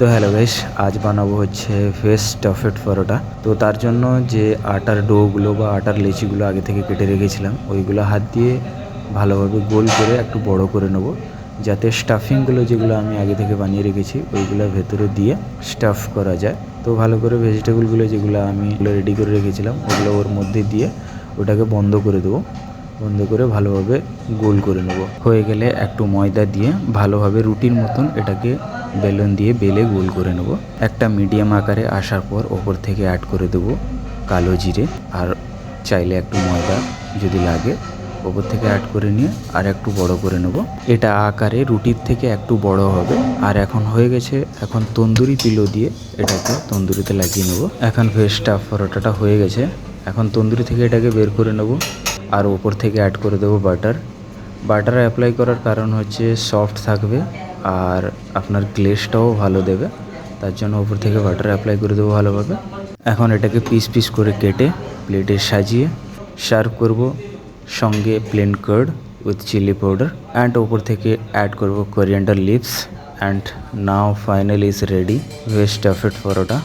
তো hello guys, আজ বানাবো হচ্ছে ভেজ স্টাফেড পরোটা। তো তার জন্য যে আটার ডোগুলো বা আটার লেচিগুলো আগে থেকে কেটে রেখেছিলাম, ওইগুলো হাত দিয়ে ভালোভাবে গোল করে একটু বড় করে নেব, যাতে স্টাফিংগুলো যেগুলো আমি আগে থেকে বানিয়ে রেখেছি ওইগুলো ভেতরে দিয়ে স্টাফ করা যায়। তো ভালো করে ভেজিটেবলগুলো যেগুলো আমি রেডি করে রেখেছিলাম ওগুলো ওর মধ্যে দিয়ে ওটাকে বন্ধ করে দেবো। বন্ধ করে ভালোভাবে গোল করে নেব। হয়ে গেলে একটু ময়দা দিয়ে ভালোভাবে রুটির মতন এটাকে বেলুন দিয়ে বেলে গোল করে নেব। একটা মিডিয়াম আকারে আসার পর ওপর থেকে অ্যাড করে দেব কালো জিরে, আর চাইলে একটু ময়দা যদি লাগে ওপর থেকে অ্যাড করে নিয়ে আর একটু বড় করে নেব। এটা আকারে রুটির থেকে একটু বড় হবে। আর এখন হয়ে গেছে, এখন তন্দুরি পিলো দিয়ে এটাকে তন্দুরিতে লাগিয়ে নেব। এখন ভেজ স্টাফ পরোটাটা হয়ে গেছে। এখন তন্দুরি থেকে এটাকে বের করে নেব আর ওপর থেকে অ্যাড করে দেবো বাটার। বাটার অ্যাপ্লাই করার কারণ হচ্ছে সফট থাকবে আর আপনার গ্লেজটাও ভালো দেবে, তার জন্য ওপর থেকে বাটার অ্যাপ্লাই করে দেবো ভালোভাবে। এখন এটাকে পিস পিস করে কেটে প্লেটে সাজিয়ে সার্ভ করব, সঙ্গে plain curd with chilli powder and ওপর থেকে অ্যাড করব coriander leaves. And now finally is ready veg stuffed paratha.